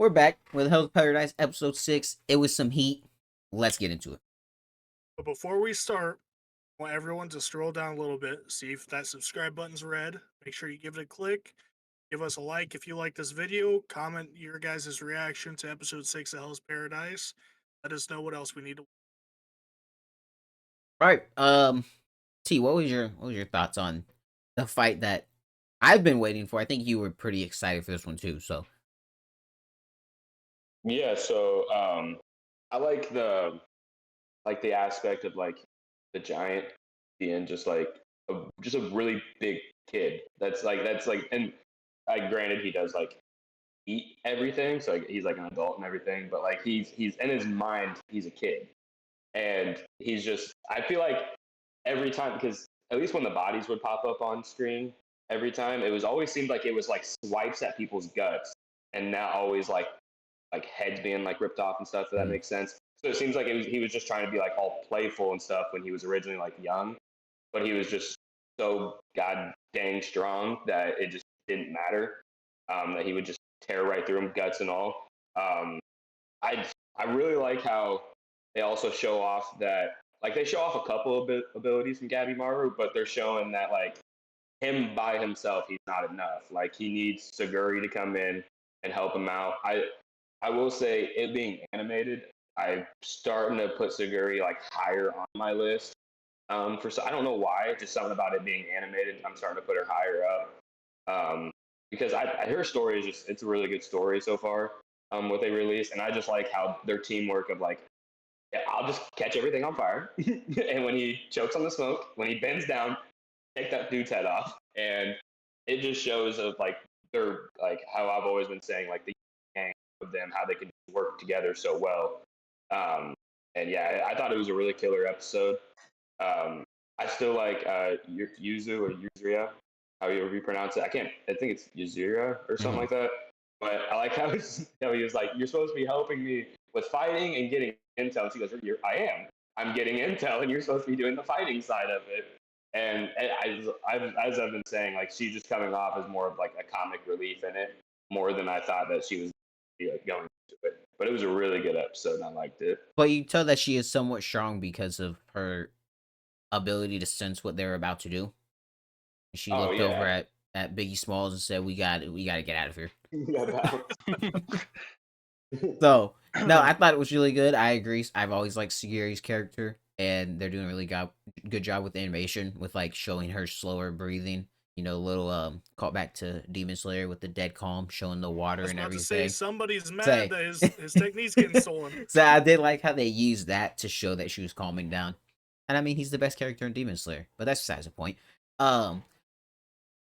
We're back with Hell's Paradise episode 6. It was some heat. Let's get into it. But before we start, I want everyone to scroll down a little bit, see if that subscribe button's red. Make sure you give it a click. Give us a like if you like this video. Comment your guys' reaction to episode 6 of Hell's Paradise. Let us know what else we need to. All right. T, what was your thoughts on the fight that I've been waiting for? I think you were pretty excited for this one too. So Yeah, so I like the aspect of like the giant being just a really big kid. That's like and granted he does like eat everything, so like, he's like an adult and everything, but like he's in his mind he's a kid. And he's just I feel like every time because at least when the bodies would pop up on screen every time, it was always seemed like it was like swipes at people's guts and not always like heads being like ripped off and stuff. If that mm. makes sense. So it seems like he was just trying to be like all playful and stuff when he was originally like young, but he was just so god dang strong that it just didn't matter. That he would just tear right through him, guts and all. Um, I I really like how they also show off that like they show off a couple of abilities from Gabby Maru, but they're showing that like him by himself he's not enough. Like he needs Saguri to come in and help him out. I will say it being animated, I'm starting to put Saguri like higher on my list. I don't know why, just something about it being animated. I'm starting to put her higher up. Because her story is just it's a really good story so far. What they released, and I just like how their teamwork of like, yeah, I'll just catch everything on fire, and when he chokes on the smoke, when he bends down, take that dude's head off, and it just shows of like they're like how I've always been saying like the gang of them how they can work together so well. Um, and yeah, I thought it was a really killer episode. Um, I still like Yuzu or Yuzria, however you pronounce it. I think it's Yuzura or something hmm like that. But I like how he was like, "You're supposed to be helping me with fighting and getting intel." And she goes, "I am. I'm getting intel, and you're supposed to be doing the fighting side of it." As I've been saying, like she's just coming off as more of like a comic relief in it, more than I thought that she was like, going into it. But it was a really good episode, and I liked it. But you tell that she is somewhat strong because of her ability to sense what they're about to do. She Oh looked over yeah, at Biggie Smalls and said, "We got to get out of here." yeah, So no, I thought it was really good. I agree. I've always liked Sagiri's character, and they're doing a really good job with the animation, with like showing her slower breathing. You know, little call back to Demon Slayer with the dead calm, showing the I water was and about to say everything. somebody's mad Say, that his technique's getting stolen. so I did like how they used that to show that she was calming down. And I mean, he's the best character in Demon Slayer, but that's besides the point. Um,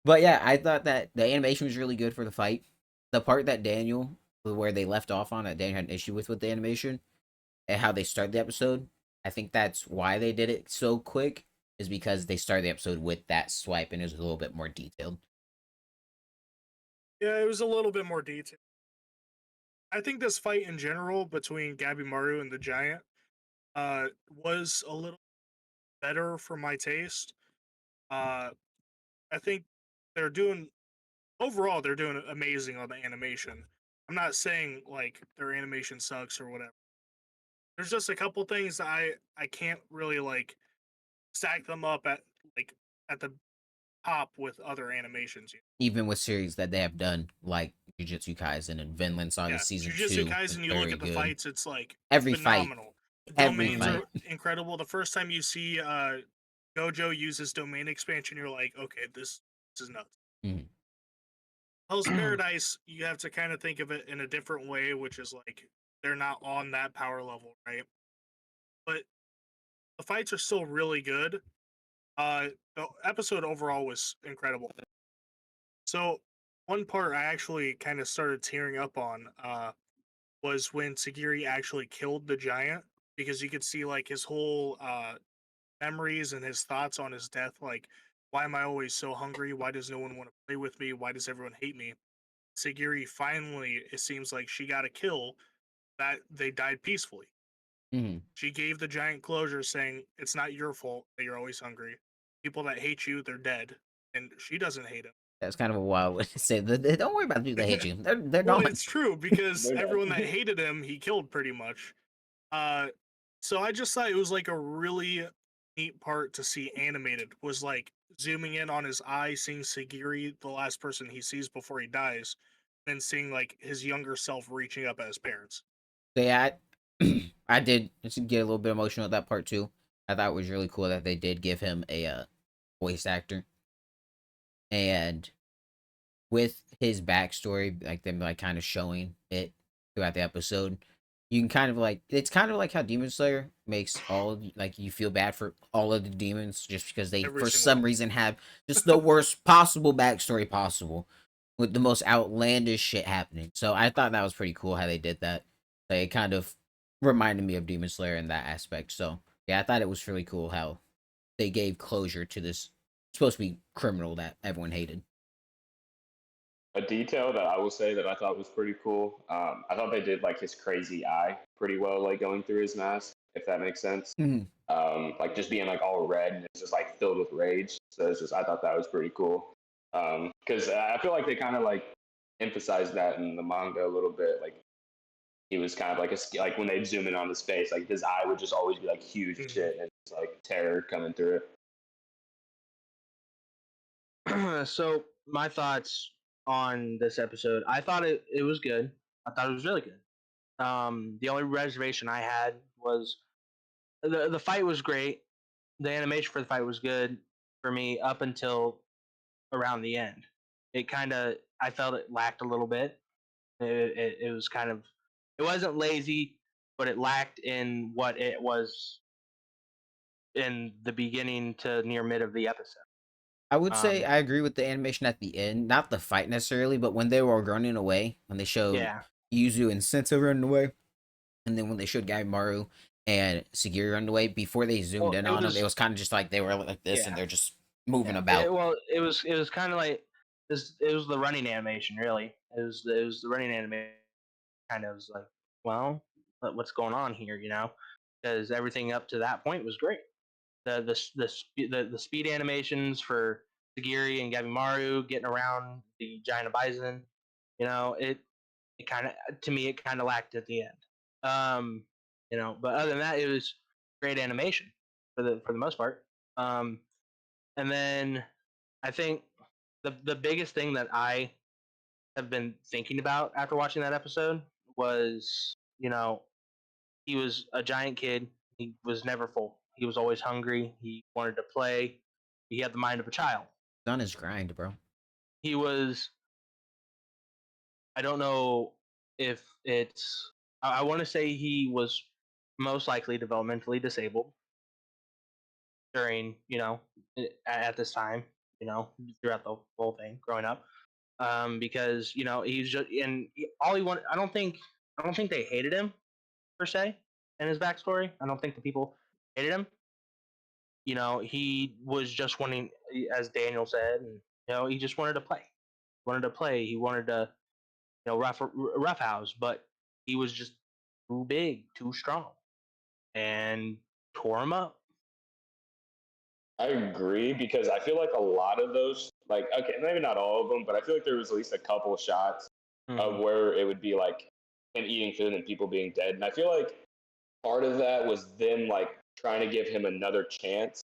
but yeah, I thought that the animation was really good for the fight. The part that Daniel, where they left off on, that Daniel had an issue with the animation and how they start the episode. I think that's why they did it so quick, is because they started the episode with that swipe and it was a little bit more detailed. Yeah, it was a little bit more detailed. I think this fight in general between Gabby Maru and the Giant was a little better for my taste. Uh, I think they're doing overall they're doing amazing on the animation. I'm not saying like their animation sucks or whatever. There's just a couple things that I can't really like stack them up at like at the top with other animations. Even with series that they have done, like Jujutsu Kaisen and Vinland Saga Yeah, season Jujutsu 2, is Kaisen. You look very at the good. fights; it's like it's Every fight, phenomenal. The every domains fight. are incredible. The first time you see Gojo use his domain expansion, you're like, okay, this is nuts. Mhm. Hell's Paradise, you have to kind of think of it in a different way, which is like they're not on that power level, right? But the fights are still really good. The episode overall was incredible. So one part I actually kind of started tearing up on was when Sagiri actually killed the giant, because you could see like his whole memories and his thoughts on his death. Like, why am I always so hungry? Why does no one want to play with me? Why does everyone hate me? Sagiri finally, it seems like she got a kill that they died peacefully. Mhm. She gave the giant closure, saying, "It's not your fault that you're always hungry. People that hate you, they're dead." And she doesn't hate him. That's kind of a wild way to say. Don't worry about the people that hate you. They're Well, not. it's true because They're not. everyone that hated him, he killed pretty much. So I just thought it was like a really neat part to see animated was like zooming in on his eye, seeing Sagiri, the last person he sees before he dies, and seeing like his younger self reaching up at his parents. So yeah, I did just get a little bit emotional at that part too. I thought it was really cool that they did give him a voice actor, and with his backstory, like them like kind of showing it throughout the episode, you can kind of like it's kind of like how Demon Slayer makes all of like you feel bad for all of the demons just because they Every for single some one. reason have just the worst possible backstory possible with the most outlandish shit happening. So I thought that was pretty cool how they did that. Like, it kind of reminded me of Demon Slayer in that aspect. So yeah, I thought it was really cool how they gave closure to this supposed to be criminal that everyone hated. A detail that I will say that I thought was pretty cool. I thought they did like his crazy eye pretty well, like going through his mask, if that makes sense. Mhm. Like just being like all red and it's just like filled with rage. So it's just I thought that was pretty cool. Because I feel like they kind of like emphasized that in the manga a little bit. Like he was kind of like like when they zoom in on his face, like his eye would just always be like huge Mhm. shit and it's like terror coming through it. So my thoughts on this episode, I thought it was good. I thought it was really good. The only reservation I had was the fight was great. The animation for the fight was good for me up until around the end. It kind of I felt it lacked a little bit. It was kind of it wasn't lazy, but it lacked in what it was in the beginning to near mid of the episode. I would say Um, I agree with the animation at the end, not the fight necessarily, but when they were running away, when they showed yeah, Yuzu and Senta running away, and then when they showed Gabimaru and Sagiri running away, before they zoomed well, in on them, it was kind of just like they were like this and yeah. they're just moving Yeah. about. Well, it was kind of like this. It was the running animation, really. It was the running animation. Kind of was like, well, what's going on here? Because everything up to that point was great. The speed animations for Sagiri and Gabimaru getting around the giant bison. It kind of to me it kind of lacked at the end. Um, but other than that, it was great animation for the most part. Um, and then I think the biggest thing that I have been thinking about after watching that episode was, he was a giant kid. He was never full. He was always hungry. He wanted to play. He had the mind of a child. Done his grind, bro. He was. I don't know if it's. I want to say he was most likely developmentally disabled during, at this time, throughout the whole thing growing up. Because he's just all he wanted. I don't think they hated him per se in his backstory. I don't think the people hated him. He was just wanting, as Daniel said, and he just wanted to play. Wanted to play. He wanted to roughhouse, but he was just too big, too strong, and tore him up. I agree because I feel like a lot of those, like, okay, maybe not all of them, but I feel like there was at least a couple of shots of where it would be like him eating food and people being dead. And I feel like part of that was them like trying to give him another chance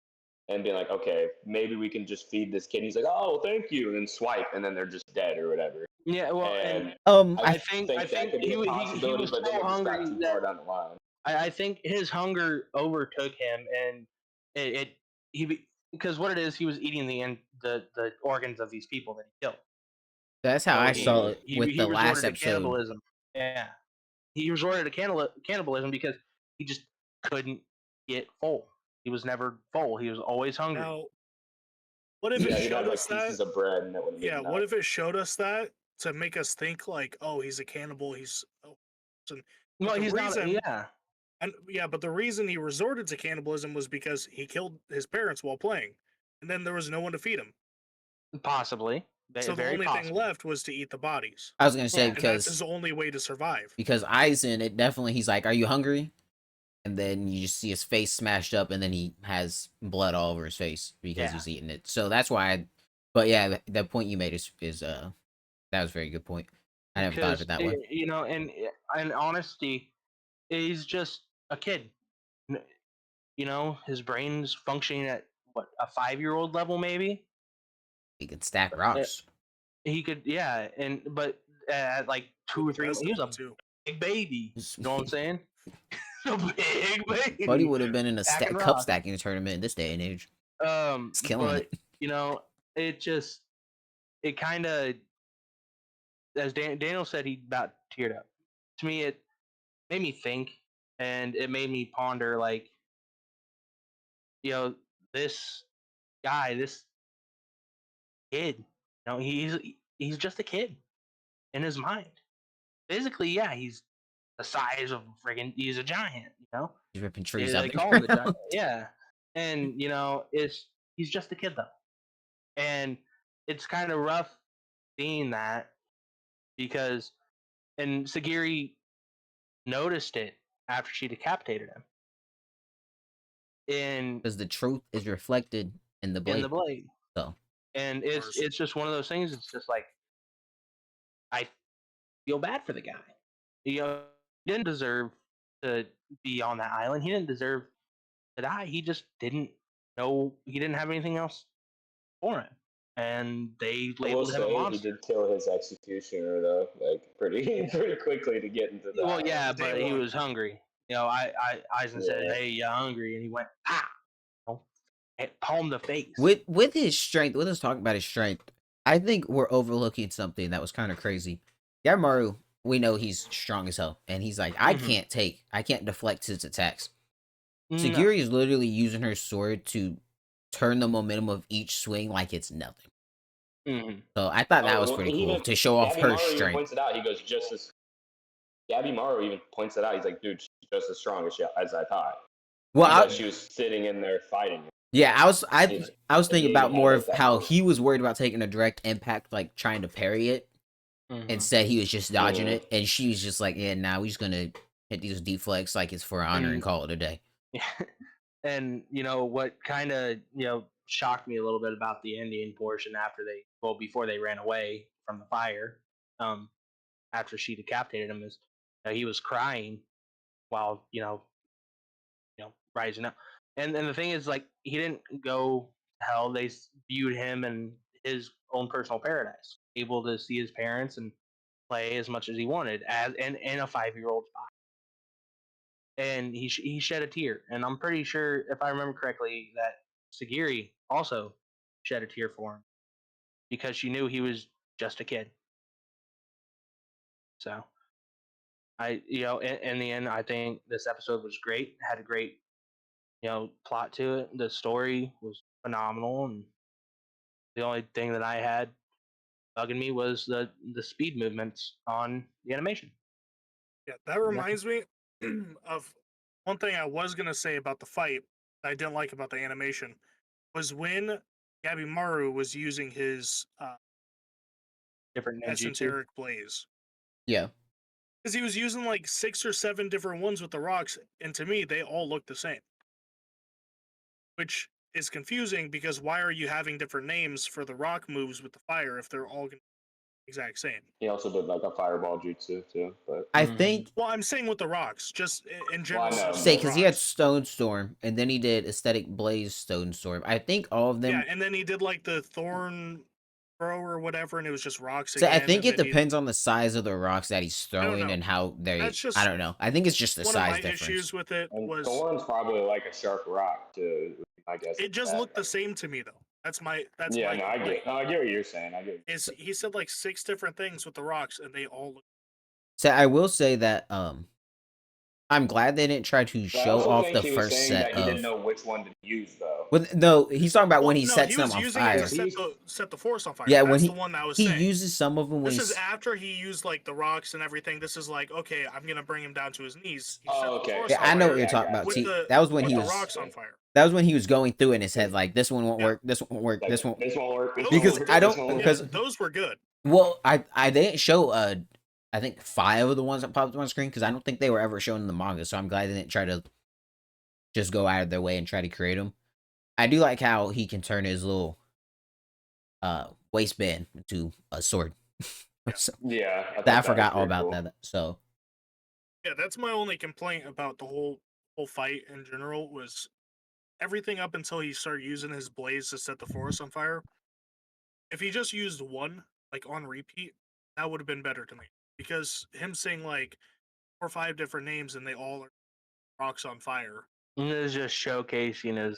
and being like, okay, maybe we can just feed this kid. He's like, oh, thank you, and then swipe, and then they're just dead or whatever. Yeah, well, and And I I think think that could he be a he possibility, was but then so it just got hungry too that far down the line. I think his hunger overtook him, and because what it is, he was eating the organs of these people that he killed. That's how So I saw he it he, with he the last resorted to episode. cannibalism. Yeah, he resorted to cannibalism because he just couldn't get full. He was never full. He was always hungry. Now, what if it Yeah, he'd showed have us like that? pieces of bread and that would have Yeah, been what enough. if it showed us that to make us think like, oh, he's a cannibal. But Well, the he's not. reason, Yeah, but the reason he resorted to cannibalism was because he killed his parents while playing, and then there was no one to feed him. possibly. So the Very only thing possible. left was to eat the bodies, I was gonna say Yeah. and that's his only way to survive. because Aizen, it definitely he's like, "Are you hungry?" And then you just see his face smashed up, and then he has blood all over his face because Yeah. he's eating it. So that's why But yeah, the point you made is that was a very good point. I never thought of because it that way. you know, and honesty, he's just a kid. N- You know, his brain's functioning at what, a 5-year-old level, maybe. He could stack Uh, rocks. He could, yeah, and but at like With 2 or the 3, best he of was them a too. big baby. You know what I'm saying? A big Buddy baby would have been in a stacking cup rocks. stacking tournament in this day and age. It's killing But it. you know, it kind of, as Daniel said, he about teared up. To me, it made me think, and it made me ponder, like, you know, this guy, this kid, you know, he's just a kid in his mind. Physically, yeah, he's the size of friggin', he's a giant, you know. He's ripping trees Yeah, out they the call him the ground. giant. Yeah, and you know, he's just a kid though, and it's kind of rough seeing that because, and Sagiri noticed it after she decapitated him in Because the truth is reflected in the in the blade. blade, So and course. it's just one of those things. It's just like, I feel bad for the guy. You know, he didn't deserve to be on that island. He didn't deserve to die. He just didn't know. He didn't have anything else for him, and they I will labeled him a say he monster. did kill his executioner though, like pretty pretty quickly to get into Well, that. yeah, Day but he one. was hungry. You know, Eisen said, Yeah. "Hey, you hungry?" And he went, "Ah!" You know, and palmed the face. with his strength, with us talking about his strength, I think we're overlooking something that was kind of crazy. Yamaru, we know he's strong as hell, and he's like, I Mhm. can't deflect his attacks. No. Sagiri is literally using her sword to turn the momentum of each swing like it's nothing. Mhm. So I thought that Oh, was well, pretty he cool even to show off Gabby her Maru even strength. points it out. He goes, just as Gabby Maru even points it out. He's like, dude, she's just as strong as I thought. Well, Because she was sitting in there fighting. yeah, I was It's- thinking he about even more highlights of that how moment. he was worried about taking a direct impact, like trying to parry it. Mhm. Instead, he was just dodging Mhm. it, and she was just like, "Yeah, now he's gonna hit these deflects like it's for honor and And call it a day." and you know what kind of, you know, shocked me a little bit about the Indian portion after they, well, before they ran away from the fire, um, after she decapitated him, is he was crying while, rising up. And the thing is, like, he didn't go to hell. They viewed him in his own personal paradise, able to see his parents and play as much as he wanted as in a 5-year-old's body. And he shed a tear, and I'm pretty sure, if I remember correctly, that Sagiri also shed a tear for him because she knew he was just a kid. So in the end, I think this episode was great. It had a great, plot to it. The story was phenomenal, and the only thing that I had bugging me was the speed movements on the animation. Yeah, that reminds me of one thing I was gonna say about the fight that I didn't like about the animation was when Gabby Maru was using his Different ninjutsu. esoteric blaze. Yeah, Because he was using like 6 or 7 different ones with the rocks, and to me, they all look the same. Which is confusing because why are you having different names for the rock moves with the fire if they're all gonna be the exact same? He also did like a fireball jutsu too, but I Mhm. think Well, I'm saying with the rocks, just in Well, I general. know, with say the because he had rocks. Stone Storm, and then he did Aesthetic Blaze Stone Storm. I think all of them. Yeah, and then he did like the thorn throw or whatever, and it was just rocks So again. I think and it then he, depends on the size of the rocks that he's I don't throwing know. and how they. That's just I don't know. I think it's just the one of size my difference. issues with it and was Thorn's probably like a sharp rock too. I guess it just that, looked the same to me though. That's my yeah, my no, I complaint. get what you're saying. I get. Is he said like 6 different things with the rocks, and they all look. So I will say that I'm glad they didn't try to But I show also off think the he was first saying set that he didn't of. know which one to use though. With no, he's talking about Well, when he no, sets he them was on using it fire. to set the forest on fire. Yeah, That's when the one I was he saying. uses some of them when This is he's after he used like the rocks and everything. This is like, okay, I'm gonna bring him down to his knees. He set Oh, the okay. forest yeah, on I know fire what you're I talking got about. with you. See, the that was when with he the was rocks on fire. that was when he was going through in his head like this one won't Yeah. work, this won't work, Like, this won't. This won't work. This Those won't Because work, I this don't won't work. Yeah, because those were good. well I didn't show I think 5 of the ones that popped up on screen because I don't think they were ever shown in the manga. So I'm glad they didn't try to just go out of their way and try to create them. I do like how he can turn his little waistband to a sword. So, Yeah, I, thought I that was forgot all pretty about cool. that. So Yeah, that's my only complaint about the whole fight in general was everything up until he started using his blaze to set the forest on fire. If he just used one like on repeat, that would have been better to me. Because him saying like 4 or 5 different names and they all are rocks on fire. And it was just showcasing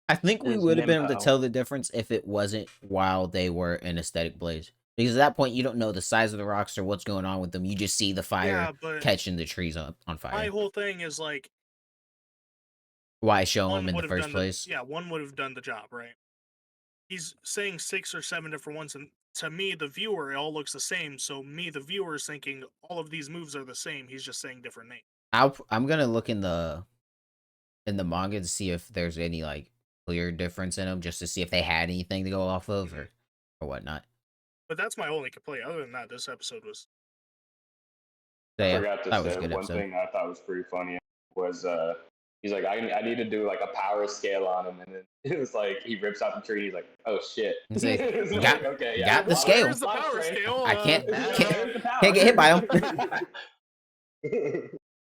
I think we his would have been able to Nimbo. tell the difference if it wasn't while they were in aesthetic blaze. Because at that point, you don't know the size of the rocks or what's going on with them. You just see the fire Yeah, but catching the trees on my fire. whole thing is like Why show them one in the would have first done place? one would have done the job, right? He's saying 6 or 7 different ones, and to me, the viewer, it all looks the same. So me, the viewer, is thinking all of these moves are the same. He's just saying different names. I'm gonna look in the manga to see if there's any like clear difference in them, just to see if they had anything to go off of or whatnot. But that's my only complaint. Other than that, this episode was So, I yeah, forgot to that was say a good one episode. thing I thought was pretty funny was he's like I need to do like a power scale on him, and then it was like he rips out the tree. He's like, oh shit. He's like, It's got- okay, got the well, scale. Where's the power scale? I can't- There's the power. can't get hit by him.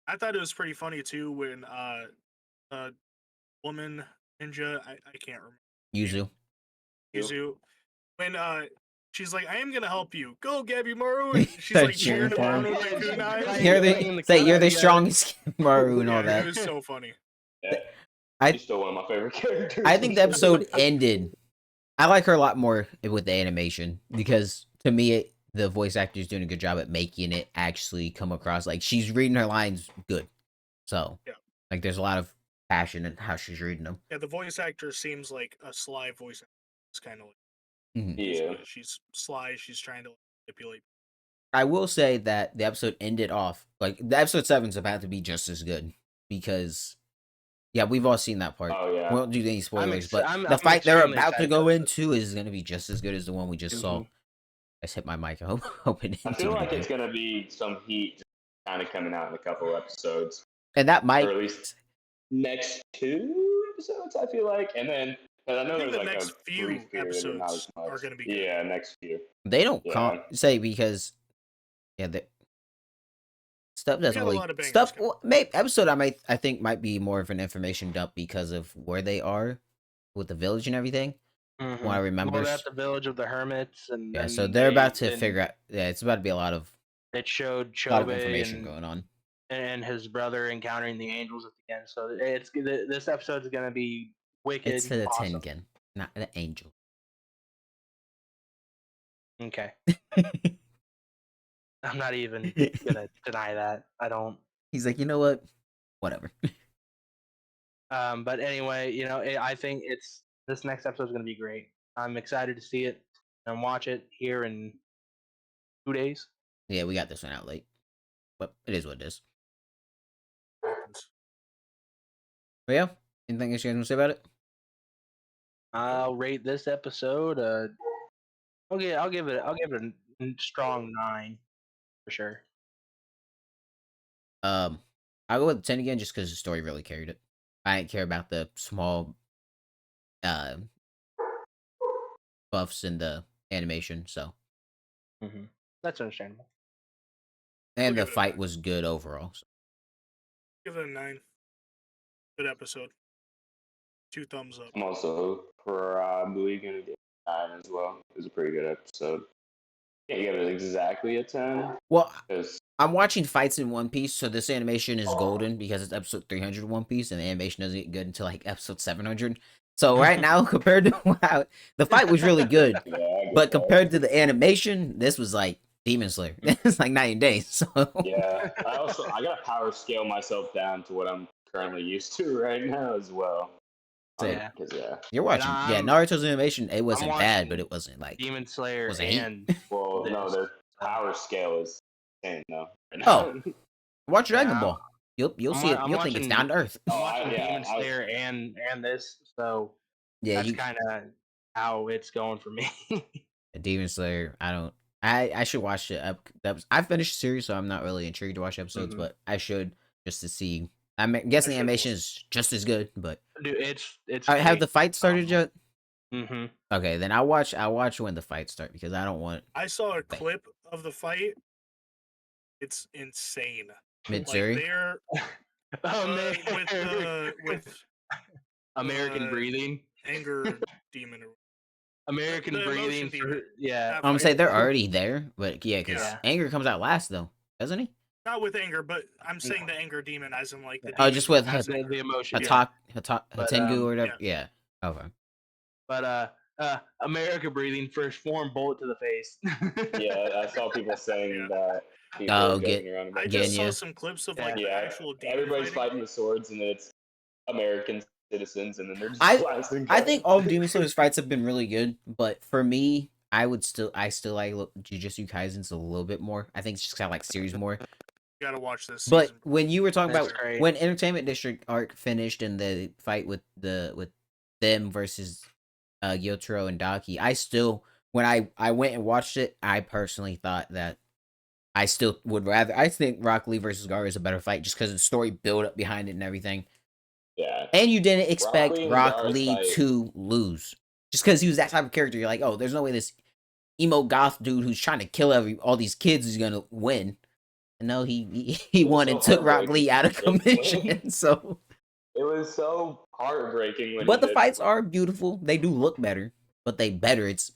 I thought it was pretty funny too when woman ninja, I can't remember. Yuzu. Yuzu, when she's like, I am gonna help you. Go, Gabby Maru. And she's like cheering him on with like kunai. You're Playing the say you're the kunai strongest Maru and all Yeah, that. it was so funny. Yeah, I- she's still one of my favorite characters. I think the episode ended. I like her a lot more with the animation because to me, the voice actor is doing a good job at making it actually come across like she's reading her lines good. So, Yeah. like, there's a lot of passion in how she's reading them. Yeah, the voice actor seems like a sly voice actor. It's kind of like Yeah. she's sly. She's trying to manipulate. I will say that the episode ended off like the episode 7's about to be just as good because, yeah, we've all seen that part. Oh yeah. We won't do any spoilers, but I'm the fight they're extremely about to excited go about it. into is going to be just as good as the one we just saw. Mhm. I just hit my mic. I hope it didn't I feel do like anything. it's gonna be some heat kind of coming out in a couple episodes, And that might or at least next 2 episodes. I feel like, and then and I know I think there's the like next a few brief period, but not episodes as much. are gonna be good. Yeah, next few. they don't Yeah. say because the stuff doesn't got a really lot of bangers stuff. coming. Well, episode I think might be more of an information dump because of where they are with the village and everything. Mhm. When I remember, Well, they're at the village of the hermits, and yeah, then so they're about to then figure out. Yeah, it's about to be a lot of It showed information Chobe going on. and his brother encountering the angels at the end. So this episode's gonna be wicked. It's the awesome. Tengen, not the angel. Okay, I'm not even gonna deny that. I don't. He's like, you know what? Whatever. But anyway, I think this next episode is gonna be great. I'm excited to see it and watch it here in 2 days. Yeah, we got this one out late, but it is what it is. But yeah, anything else you guys want to say about it? I'll rate this episode. I'll give it a strong 9 for sure. I'll go with 10 again just because the story really carried it. I didn't care about the small buffs in the animation, so That's understandable. and We'll the give it a fight 9. was good overall. So. Give it a 9. Good episode. 2 thumbs up. I'm also probably gonna give it a 9 as well. It was a pretty good episode. Can't give it exactly a 10 Well, because I'm watching fights in One Piece, so this animation is golden because it's episode 300 of One Piece, and the animation doesn't get good until like episode 700. So right now, compared to wow, the fight was really good, yeah, I get but that. compared to the animation, this was like Demon Slayer. It's like night and day. So Yeah, I gotta power scale myself down to what I'm currently used to right now as well. So, yeah. Because yeah, you're watching, yeah, I'm- Naruto's animation. It wasn't bad, watching but it wasn't like Demon Slayer Was it hate? and well, no, This. the power scale is insane though. Oh. watch Dragon Yeah. Ball. You'll I'm see wa- it. I'm You'll think it's watching- down to earth. I'm Oh, watching yeah, Demon I was- Slayer and this, so Yeah, that's you kind of how it's going for me. Demon Slayer. I should watch it. I finished the series, so I'm not really intrigued to watch episodes, Mhm. but I should just to see. I'm guessing the should animation is just as good, but Dude, it's have great. the fight started yet? Mm-hmm. Okay, then I'll watch when the fights start because I don't want I saw a clip of the fight. It's insane. Like Mitsuri. they're with American uh, breathing. anger demon. American the breathing emotion for demon. yeah. That I'm fight. saying they're already there, but yeah, because Yeah. Anger comes out last though, doesn't he? Not with anger, but I'm saying the anger demon, as in like the. Oh, demon just who with has the, anger. the emotion. Yeah. Hatengu or whatever. Yeah. Okay. But America breathing first form bullet to the face. Yeah, I saw people saying Yeah. that. People Oh, were joking around about I that. just saw Genya. some clips of like the Yeah, actual demon everybody's fighting. fighting with swords, and then it's American citizens, and then they're just I blasting. I think all of Demon Slayer's fights have been really good, but for me, I still like Jujutsu Kaisen's a little bit more. I think it's just 'cause I like series more. You gotta watch this But season. when you were talking That's about great. when Entertainment District arc finished and the fight with them versus Gyotaro and Daki, I still when I went and watched it, I personally thought that I still would rather. I think Rock Lee versus Gaara is a better fight just because of the story build up behind it and everything. Yeah, And you didn't expect Lee and Rock Gaara's Lee fight- to lose just because he was that type of character. You're like, oh, there's no way this emo goth dude who's trying to kill all these kids is gonna win. And no, he It was won so and took Rock heartbreaking Lee out of when- commission. So, it was so heartbreaking when. but he the did. fights are beautiful. They do look better, but they better. It's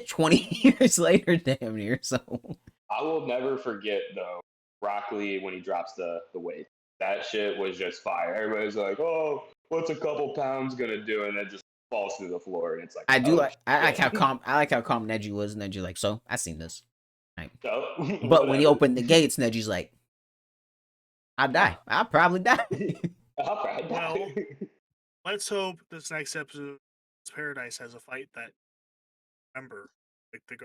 20 years later, damn near. So I will never forget though Rock Lee when he drops the weight. That shit was just fire. Everybody's like, "Oh, what's a couple pounds gonna do?" And it just falls to the floor, and it's like, I do oh, like I like how shit. calm Neji was. Neji like, so I seen this. So, But when he whatever. opened the gates, Neji's like, I'll die. I'll probably die. I'll probably Well, die. Let's hope this next episode of Paradise has a fight that remember like the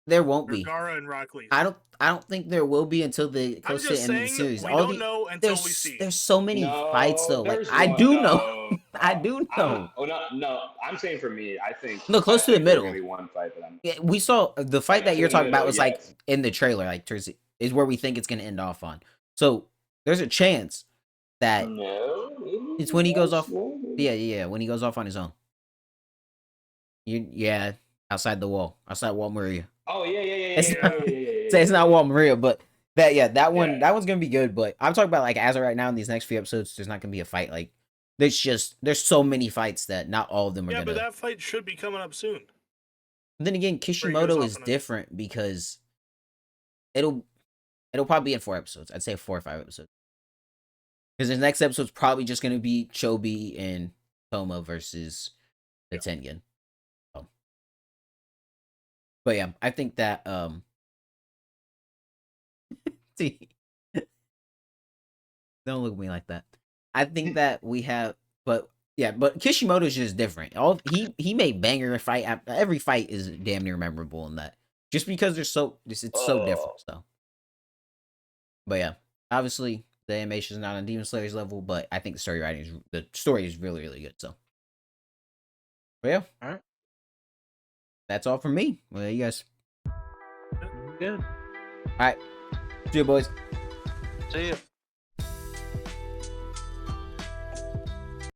there won't be. Gaara and Rock Lee. I don't think there will be until the I'm close to the just end of the saying series. we All don't the know until we there's see. there's so many No, fights though. Like there's I one, do know. no. I do know. No. I'm saying for me, I think No, close I to the think there's middle. gonna be one fight that I'm. Yeah, we saw the fight Like, that to you're the talking about middle, was like yes. in the trailer, like is where we think it's gonna end off on. So there's a chance that No, it's when he goes off. no. Yeah, when he goes off on his own. Yeah, outside Wall Maria. Oh yeah. It's Say it's not Wall Maria, but that one Yeah. that one's gonna be good. But I'm talking about like as of right now in these next few episodes, there's not gonna be a fight. Like there's so many fights that not all of them are Yeah, gonna. but that fight should be coming up soon. Then again, goes Kishimoto off is on a- different because it'll probably be in 4 episodes. I'd say 4 or 5 episodes. Because the next episode's probably just gonna be Chobi and Toma versus the Tengen. Oh. But yeah, I think that see, don't look at me like that. I think that we have, but Kishimoto is just different. He made banger fight. Every fight is damn near memorable in that, just because it's so different. So, but yeah, obviously the animation is not on Demon Slayer's level, but I think the story is really really good. So, but yeah, All right. That's all from me. Well, you guys, Good. all right, see you boys. See you.